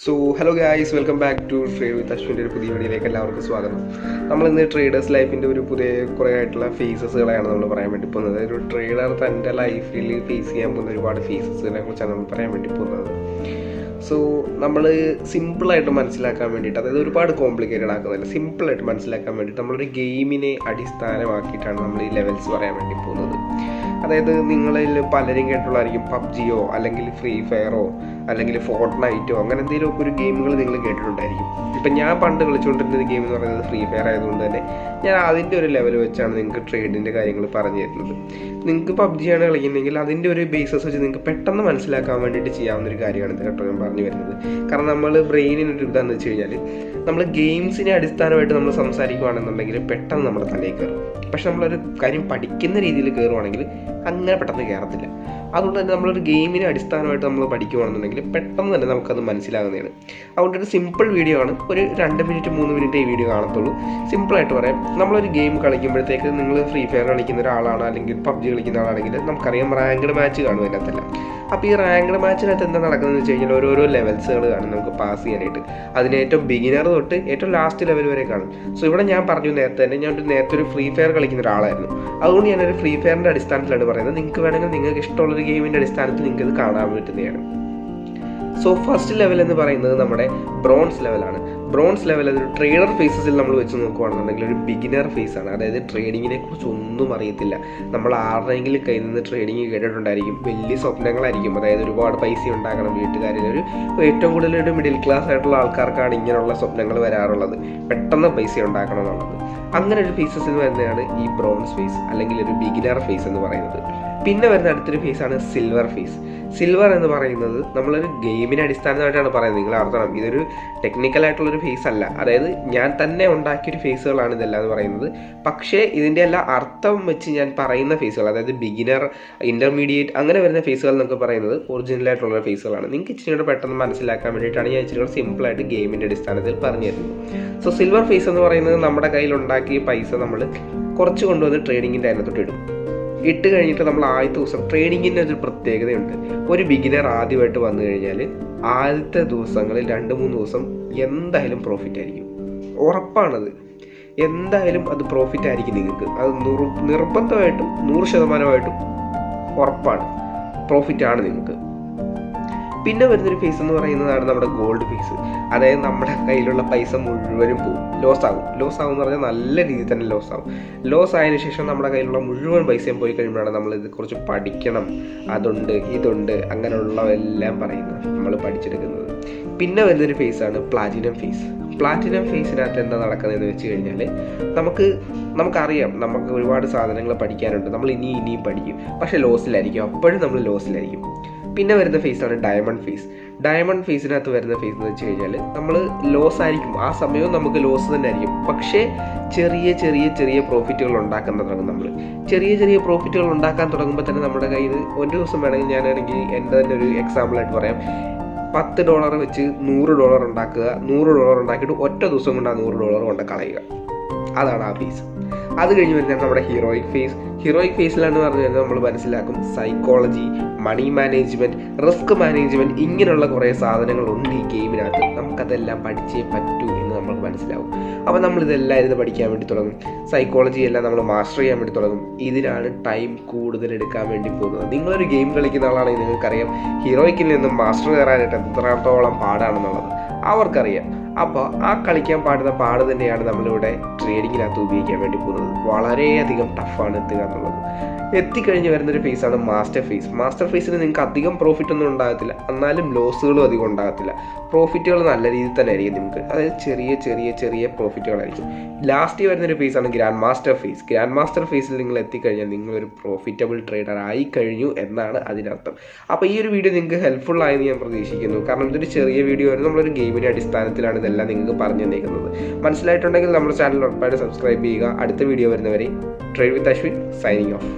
Hello guys, welcome back to trade with അശ്വിൻ്റെ ഒരു പുതിയ വീഡിയോയിലേക്ക് എല്ലാവർക്കും സ്വാഗതം. നമ്മളിന്ന് ട്രേഡേഴ്സ് ലൈഫിൻ്റെ ഒരു കുറേ ആയിട്ടുള്ള ഫേസസുകളാണ് നമ്മൾ പറയാൻ വേണ്ടി പോകുന്നത്. ഒരു ട്രേഡർ തൻ്റെ ലൈഫിൽ ഫേസ് ചെയ്യാൻ പോകുന്ന ഒരുപാട് ഫേസസുകളെ കുറിച്ചാണ് നമ്മൾ പറയാൻ വേണ്ടി പോകുന്നത്. നമ്മൾ സിമ്പിളായിട്ട് മനസ്സിലാക്കാൻ വേണ്ടിയിട്ട്, അതായത് ഒരുപാട് കോംപ്ലിക്കേറ്റഡ് ആക്കുന്നില്ല, സിമ്പിളായിട്ട് മനസ്സിലാക്കാൻ വേണ്ടിയിട്ട് നമ്മളൊരു ഗെയിമിനെ അടിസ്ഥാനമാക്കിയിട്ടാണ് നമ്മൾ ഈ ലെവൽസ് പറയാൻ വേണ്ടി പോകുന്നത്. അതായത് നിങ്ങളിൽ പലരും കേട്ടുള്ളതായിരിക്കും പബ്ജിയോ അല്ലെങ്കിൽ ഫ്രീ ഫയറോ അല്ലെങ്കിൽ ഫോർട്ട്നൈറ്റോ അങ്ങനെ എന്തെങ്കിലുമൊക്കെ ഒരു ഗെയിമുകൾ നിങ്ങൾ കേട്ടിട്ടുണ്ടായിരിക്കും. ഇപ്പം ഞാൻ പണ്ട് കളിച്ചുകൊണ്ടിരുന്ന ഗെയിം എന്ന് പറയുന്നത് ഫ്രീ ഫയർ ആയതുകൊണ്ട് തന്നെ ഞാൻ അതിൻ്റെ ഒരു ലെവൽ വെച്ചാണ് നിങ്ങൾക്ക് ട്രേഡിൻ്റെ കാര്യങ്ങൾ പറഞ്ഞു തരുന്നത്. നിങ്ങൾക്ക് പബ്ജിയാണ് കളിക്കുന്നതെങ്കിൽ അതിൻ്റെ ഒരു ബേസസ് വെച്ച് നിങ്ങൾക്ക് പെട്ടെന്ന് മനസ്സിലാക്കാൻ വേണ്ടിയിട്ട് ചെയ്യാവുന്നൊരു കാര്യമാണ് ഇത് കേട്ടോ ഞാൻ പറഞ്ഞു വരുന്നത്. കാരണം നമ്മൾ ബ്രെയിനിനൊരു ഇതാണെന്ന് വെച്ച് കഴിഞ്ഞാൽ നമ്മൾ ഗെയിംസിനെ അടിസ്ഥാനമായിട്ട് നമ്മൾ സംസാരിക്കുകയാണെന്നുണ്ടെങ്കിൽ പെട്ടെന്ന് നമ്മുടെ തലയിൽ കയറും. പക്ഷെ നമ്മളൊരു കാര്യം പഠിക്കുന്ന രീതിയിൽ കയറുവാണെങ്കിൽ അങ്ങനെ പെട്ടെന്ന് കയറത്തില്ല. അതുകൊണ്ട് തന്നെ നമ്മളൊരു ഗെയിമിനെ അടിസ്ഥാനമായിട്ട് നമ്മൾ പഠിക്കുകയാണെന്നുണ്ടെങ്കിൽ പെട്ടെന്ന് തന്നെ നമുക്കത് മനസ്സിലാകുന്നതാണ്. അതുകൊണ്ടൊരു സിമ്പിൾ വീഡിയോ ആണ്, ഒരു 2 മിനിറ്റ് 3 മിനിറ്റ് ഈ വീഡിയോ കാണത്തുള്ളൂ. സിമ്പിളായിട്ട് പറയാം, നമ്മളൊരു ഗെയിം കളിക്കുമ്പോഴത്തേക്ക് നിങ്ങൾ ഫ്രീ ഫയർ കളിക്കുന്ന ഒരാളാണ് അല്ലെങ്കിൽ പബ്ജി കളിക്കുന്ന ആളാണെങ്കിൽ നമുക്കറിയാം റാങ്ക്ഡ് മാച്ച് കാണും അതിനകത്തല്ല. അപ്പോൾ ഈ റാങ്ക്ഡ് മാച്ചിനകത്ത് എന്താ നടക്കുന്നതെന്ന് വെച്ച് കഴിഞ്ഞാൽ ഓരോരോ ലെവൽസുകൾ കാണും നമുക്ക് പാസ് ചെയ്യാനായിട്ട്. അതിന് ഏറ്റവും ബിഗിനർ തൊട്ട് ഏറ്റവും ലാസ്റ്റ് ലെവൽ വരെ കാണും. ഇവിടെ ഞാൻ പറഞ്ഞു നേരത്തെ തന്നെ, ഞാൻ നേരത്തെ ഒരു ഫ്രീ ഫയർ കളിക്കുന്ന ഒരാളായിരുന്നു. അതുകൊണ്ട് ഞാനൊരു ഫ്രീ ഫയറിൻ്റെ അടിസ്ഥാനത്തിലാണ് പറയുന്നത്. നിങ്ങൾക്ക് വേണമെങ്കിൽ നിങ്ങൾക്ക് ഇഷ്ടമുള്ളൊരു ഗെയിമിൻ്റെ അടിസ്ഥാനത്തിൽ നിങ്ങൾക്ക് ഇത് കാണാൻ പറ്റുന്നതാണ്. ഫസ്റ്റ് ലെവൽ എന്ന് പറയുന്നത് നമ്മുടെ ബ്രോൺസ് ലെവലാണ്. ബ്രോൺസ് ലെവൽ അതൊരു ട്രേഡർ ഫേസസിൽ നമ്മൾ വെച്ച് നോക്കുകയാണെന്നുണ്ടെങ്കിൽ ഒരു ബിഗിനർ ഫേസാണ്. അതായത് ട്രേഡിങ്ങിനെ കുറിച്ച് ഒന്നും അറിയത്തില്ല. നമ്മൾ ആരുടെയെങ്കിലും കയ്യിൽ നിന്ന് ട്രേഡിങ് കേട്ടിട്ടുണ്ടായിരിക്കും. വലിയ സ്വപ്നങ്ങളായിരിക്കും, അതായത് ഒരുപാട് പൈസ ഉണ്ടാക്കണം. വീട്ടുകാരിൽ ഏറ്റവും കൂടുതൽ ഒരു മിഡിൽ ക്ലാസ് ആയിട്ടുള്ള ആൾക്കാർക്കാണ് ഇങ്ങനെയുള്ള സ്വപ്നങ്ങൾ വരാറുള്ളത്, പെട്ടെന്ന് പൈസ ഉണ്ടാക്കണം എന്നുള്ളത്. അങ്ങനെ ഒരു ഫേസസിൽ വരുന്നതാണ് ഈ ബ്രോൺസ് ഫേസ് അല്ലെങ്കിൽ ഒരു ബിഗിനർ ഫേസ് എന്ന് പറയുന്നത്. പിന്നെ വരുന്ന അടുത്തൊരു ഫേസാണ് സിൽവർ ഫേസ്. സിൽവർ എന്ന് പറയുന്നത് നമ്മളൊരു ഗെയിമിനെ അടിസ്ഥാനമായിട്ടാണ് പറയുന്നത്. നിങ്ങൾ അറിയണം, ഇതൊരു ടെക്നിക്കലായിട്ടുള്ളൊരു ഫേസ് അല്ല. അതായത് ഞാൻ തന്നെ ഉണ്ടാക്കിയൊരു ഫേസുകളാണ് ഇതെല്ലാം എന്ന് പറയുന്നത്. പക്ഷേ ഇതിൻ്റെ എല്ലാം അർത്ഥം വെച്ച് ഞാൻ പറയുന്ന ഫേസുകൾ, അതായത് ബിഗിനർ, ഇൻ്റർമീഡിയറ്റ് അങ്ങനെ വരുന്ന ഫേസുകൾ എന്നൊക്കെ പറയുന്നത് ഒറിജിനലായിട്ടുള്ള ഫേസുകളാണ്. നിങ്ങൾക്ക് ഇച്ചിരി കൂടെ പെട്ടെന്ന് മനസ്സിലാക്കാൻ വേണ്ടിയിട്ടാണ് ഞാൻ ഇച്ചിരി കൂടെ സിമ്പിളായിട്ട് ഗെയിമിൻ്റെ അടിസ്ഥാനത്തിൽ പറഞ്ഞു തരുന്നത്. സിൽവർ ഫേസ് എന്ന് പറയുന്നത് നമ്മുടെ കയ്യിലുണ്ടാക്കിയ പൈസ നമ്മൾ കുറച്ച് കൊണ്ടുവന്ന് ട്രേഡിങ്ങിൻ്റെ അതിനകത്തോട്ട് ഇടും. ഇട്ട് കഴിഞ്ഞിട്ട് നമ്മൾ ആദ്യത്തെ ദിവസം, ട്രേഡിങ്ങിൻ്റെ ഒരു പ്രത്യേകതയുണ്ട്. ഒരു ബിഗിനർ ആദ്യമായിട്ട് വന്നു കഴിഞ്ഞാൽ ആദ്യത്തെ ദിവസങ്ങളിൽ 2-3 ദിവസം എന്തായാലും പ്രോഫിറ്റ് ആയിരിക്കും, ഉറപ്പാണത്. എന്തായാലും അത് പ്രോഫിറ്റ് ആയിരിക്കും നിങ്ങൾക്ക്. അത് നിർബന്ധമായിട്ടും 100% ഉറപ്പാണ്, പ്രോഫിറ്റാണ് നിങ്ങൾക്ക്. പിന്നെ വരുന്നൊരു ഫേസ് എന്ന് പറയുന്നതാണ് നമ്മുടെ ഗോൾഡ് ഫേസ്. അതായത് നമ്മുടെ കയ്യിലുള്ള പൈസ മുഴുവനും പോകും, ലോസ് ആകും എന്ന് പറഞ്ഞാൽ നല്ല രീതിയിൽ തന്നെ ലോസ് ആയതിനു ശേഷം നമ്മുടെ കയ്യിലുള്ള മുഴുവൻ പൈസയും പോയി കഴിയുമ്പോഴാണ് നമ്മൾ ഇതേക്കുറിച്ച് പഠിക്കണം, അതുണ്ട് ഇതുണ്ട് അങ്ങനെയുള്ളതെല്ലാം പറയുന്നത്, നമ്മൾ പഠിച്ചെടുക്കുന്നത്. പിന്നെ വരുന്നൊരു ഫേസാണ് പ്ലാറ്റിനം ഫേസ്. പ്ലാറ്റിനം ഫേസിനകത്ത് എന്താ നടക്കുന്നതെന്ന് വെച്ച് കഴിഞ്ഞാൽ നമുക്കറിയാം, നമുക്ക് ഒരുപാട് സാധനങ്ങൾ പഠിക്കാനുണ്ട്, നമ്മൾ ഇനിയും പഠിക്കും, പക്ഷേ ലോസിലായിരിക്കും, അപ്പോഴും നമ്മൾ ലോസിലായിരിക്കും. പിന്നെ വരുന്ന ഫേസാണ് ഡയമണ്ട് ഫേസ്. ഡയമണ്ട് ഫേസിനകത്ത് വരുന്ന ഫേസ് എന്ന് വെച്ച് കഴിഞ്ഞാൽ നമ്മൾ ലോസ് ആയിരിക്കും, ആ സമയവും നമുക്ക് ലോസ് തന്നെ ആയിരിക്കും. പക്ഷേ ചെറിയ പ്രോഫിറ്റുകൾ ഉണ്ടാക്കാൻ തുടങ്ങും. നമ്മൾ ചെറിയ പ്രോഫിറ്റുകൾ ഉണ്ടാക്കാൻ തുടങ്ങുമ്പോൾ തന്നെ നമ്മുടെ കയ്യിൽ ഒരു ദിവസം വേണമെങ്കിൽ, ഞാനാണെങ്കിൽ എൻ്റെ തന്നെ ഒരു എക്സാമ്പിളായിട്ട് പറയാം, $10 വെച്ച് $100 ഉണ്ടാക്കുക. $100 ഉണ്ടാക്കിയിട്ട് ഒറ്റ ദിവസം കൊണ്ട് ആ $100 കൊണ്ട് കളയുക. അതാണ് ആ ഫേസ്. അത് കഴിഞ്ഞ് വരുന്നത് നമ്മുടെ ഹീറോയിക് ഫേസ്. ഹീറോയിക് ഫേസിലാണെന്ന് പറഞ്ഞു കഴിഞ്ഞാൽ നമ്മൾ മനസ്സിലാക്കും psychology, money management, risk management, ഇങ്ങനെയുള്ള കുറേ സാധനങ്ങളുണ്ട് ഈ ഗെയിമിനകത്ത്. നമുക്കതെല്ലാം പഠിച്ചേ പറ്റൂ എന്ന് നമുക്ക് മനസ്സിലാവും. അപ്പോൾ നമ്മളിതെല്ലാം ഇരുന്ന് പഠിക്കാൻ വേണ്ടി തുടങ്ങും. സൈക്കോളജി എല്ലാം നമ്മൾ മാസ്റ്റർ ചെയ്യാൻ വേണ്ടി തുടങ്ങും. ഇതിനാണ് ടൈം കൂടുതൽ എടുക്കാൻ വേണ്ടി പോകുന്നത്. നിങ്ങളൊരു ഗെയിം കളിക്കുന്ന ആളാണെങ്കിൽ നിങ്ങൾക്കറിയാം ഹീറോയിക്കിൽ നിന്നും മാസ്റ്റർ കയറാനായിട്ട് എത്രത്തോളം പാടാണെന്നുള്ളത് അവർക്കറിയാം. അപ്പോൾ ആ കളിക്കാൻ പാടുന്ന പാട് തന്നെയാണ് നമ്മളിവിടെ ട്രേഡിങ്ങിനകത്ത് ഉപയോഗിക്കാൻ വേണ്ടി പോകുന്നത്. വളരെയധികം ടഫാണ് എത്തുക എന്നുള്ളത്. എത്തിക്കഴിഞ്ഞ് വരുന്നൊരു ഫേസാണ് മാസ്റ്റർ ഫേസ്. മാസ്റ്റർ ഫേസിന് നിങ്ങൾക്ക് അധികം പ്രോഫിറ്റ് ഒന്നും ഉണ്ടാകത്തില്ല, എന്നാലും ലോസുകളും അധികം ഉണ്ടാകത്തില്ല. പ്രോഫിറ്റുകൾ നല്ല രീതിയിൽ തന്നെ ആയിരിക്കും നിങ്ങൾക്ക്, അതായത് ചെറിയ പ്രോഫിറ്റുകളായിരിക്കും. ലാസ്റ്റ് വരുന്നൊരു ഫേസാണ് grand master phase. Grand master ഫേസിൽ നിങ്ങൾ എത്തിക്കഴിഞ്ഞാൽ നിങ്ങളൊരു പ്രോഫിറ്റബിൾ ട്രേഡർ ആയി കഴിഞ്ഞു എന്നാണ് അതിനർത്ഥം. അപ്പോൾ ഈ ഒരു വീഡിയോ നിങ്ങൾക്ക് ഹെൽപ്ഫുൾ ആയെന്ന് ഞാൻ പ്രതീക്ഷിക്കുന്നു. കാരണം ഇതൊരു ചെറിയ വീഡിയോ ആണ്, നമ്മളൊരു ഗെയിമിൻ്റെ അടിസ്ഥാനത്തിലാണ് ഇതെല്ലാം നിങ്ങൾക്ക് പറഞ്ഞു തന്നിരിക്കുന്നത്. മനസ്സിലായിട്ടുണ്ടെങ്കിൽ നമ്മുടെ ചാനൽ ഉറപ്പായിട്ട് സബ്സ്ക്രൈബ് ചെയ്യുക. അടുത്ത വീഡിയോ വരുന്നവരെ trade with Ashwin signing off.